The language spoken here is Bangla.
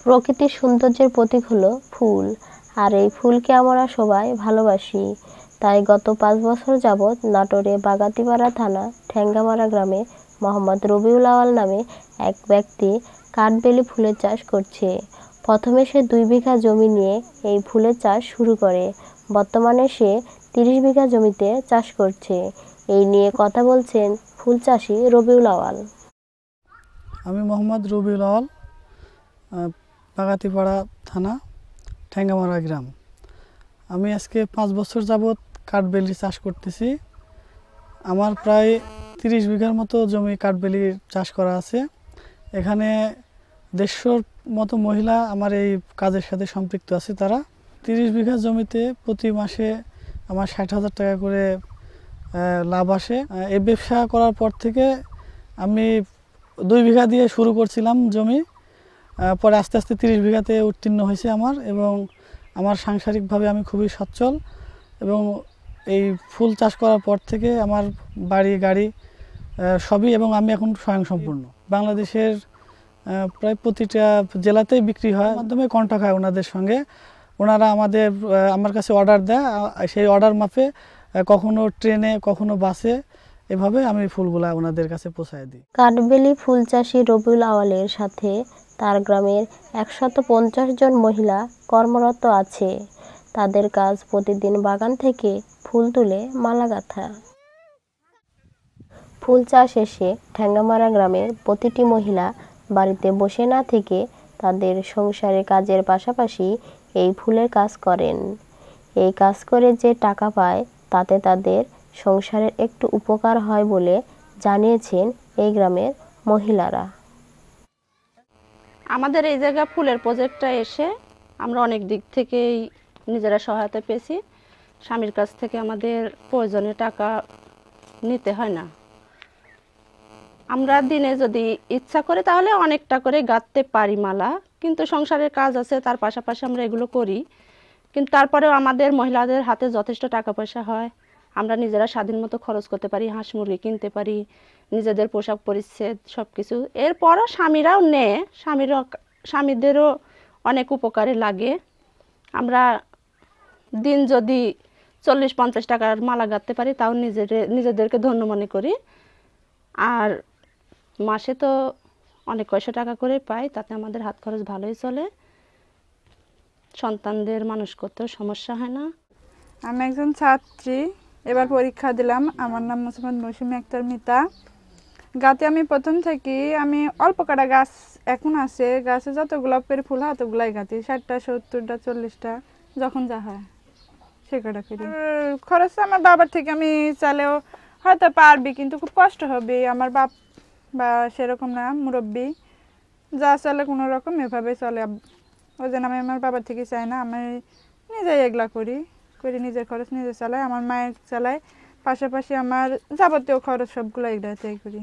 প্রকৃতির সৌন্দর্যের প্রতীক হলো ফুল, আর এই ফুলকে আমরা সবাই ভালোবাসি। তাই গত 5 বছর যাবৎ নাটোরে বাগাতিপাড়া থানা ঠেঙ্গামারা গ্রামে মোহাম্মদ রবিউল আওয়াল নামে এক ব্যক্তি কাঠবেলি ফুলের চাষ করছে। প্রথমে সে 2 বিঘা জমি নিয়ে এই ফুলের চাষ শুরু করে। বর্তমানে সে 30 বিঘা জমিতে চাষ করছে। এই নিয়ে কথা বলছেন ফুল চাষি রবিউল আওয়াল। আমি মোহাম্মদ রবিউল আওয়াল, বাগাতিপাড়া থানা ঠেঙ্গামারা গ্রাম। আমি আজকে 5 বছর যাবৎ কাঠবেলি চাষ করতেছি। আমার প্রায় 30 বিঘার মতো জমি কাঠবেলি চাষ করা আছে। এখানে 150 মতো মহিলা আমার এই কাজের সাথে সম্পৃক্ত আছে। তারা 30 বিঘা জমিতে প্রতি মাসে আমার 60,000 টাকা করে লাভ আসে। এই ব্যবসা করার পর থেকে আমি 2 বিঘা দিয়ে শুরু করছিলাম জমি, পরে আস্তে আস্তে 30 বিঘাতে উত্তীর্ণ হয়েছে আমার, এবং আমার সাংসারিকভাবে আমি খুবই সচ্ছল। এবং এই ফুল চাষ করার পর থেকে আমার বাড়ি গাড়ি সবই, এবং আমি এখন স্বয়ংসম্পূর্ণ। বাংলাদেশের প্রায় প্রতিটা জেলাতেই বিক্রি হয়, মাধ্যমে কন্ট্যাক্ট হয় ওনাদের সঙ্গে। ওনারা আমার কাছে অর্ডার দেয়, সেই অর্ডার মাপে কখনো ট্রেনে কখনো বাসে এভাবে আমি ফুলগুলা ওনাদের কাছে পৌঁছায় দিই। কাঠবেলি ফুল চাষি রবিউল আওয়ালের সাথে তার গ্রামের 150 জন মহিলা কর্মরত আছে। তাদের কাজ প্রতিদিন বাগান থেকে ফুল তুলে মালা গাঁথা। ফুল চাষ শেষে ঠেঙ্গামারা গ্রামের প্রতিটি মহিলা বাড়িতে বসে না থেকে তাদের সংসারের কাজের পাশাপাশি এই ফুলের কাজ করেন। এই কাজ করে যে টাকা পায় তাতে তাদের সংসারের একটু উপকার হয় বলে জানিয়েছেন এই গ্রামের মহিলারা। আমাদের এই জায়গা ফুলের প্রজেক্টটা এসে আমরা অনেক দিক থেকেই নিজেরা সহায়তা পেয়েছি। স্বামীর কাছ থেকে আমাদের প্রয়োজনীয় টাকা নিতে হয় না। আমরা দিনে যদি ইচ্ছা করি তাহলে অনেকটা করে গাঁথতে পারি মালা, কিন্তু সংসারের কাজ আছে, তার পাশাপাশি আমরা এগুলো করি। কিন্তু তারপরেও আমাদের মহিলাদের হাতে যথেষ্ট টাকা পয়সা হয়, আমরা নিজেরা স্বাধীন মতো খরচ করতে পারি, হাঁস মুরগি কিনতে পারি, নিজেদের পোশাক পরিচ্ছদ সব কিছু। এরপরও স্বামীরাও নেয়, স্বামীদেরও অনেক উপকারে লাগে। আমরা দিন যদি 40-50 টাকার মালা গাঁথতে পারি তাও নিজেদেরকে ধন্য মনে করি। আর মাসে তো অনেক কয়শো টাকা করে পাই, তাতে আমাদের হাত খরচ ভালোই চলে, সন্তানদের মানুষ করতেও সমস্যা হয় না। আমি একজন ছাত্রী, এবার পরীক্ষা দিলাম। আমার নাম মোসাম্মদ মৌসুমী আক্তার মিতা। গাছে আমি প্রথম থেকে আমি অল্প কাটা গাছ এখন আছে, গাছে যত গোলাপের ফুল হয় ততগুলাই গাছি, 60টা 70টা 40টা যখন যা হয় সে কাটা করি। খরচ আমার বাবার থেকে আমি চাইলেও হয়তো পারবি, কিন্তু খুব কষ্ট হবে। আমার বাপ বা সেরকম না, মুরব্বী যা চলে কোনো রকম এভাবে চলে। ওই জন্য আমি আমার বাবার থেকে চাই না, আমি নিজেই এগুলা করি নিজের খরচ নিজে চালাই, আমার মায়ের চালাই, পাশাপাশি আমার যাবতীয় খরচ সবগুলো এগুলাতেই করি।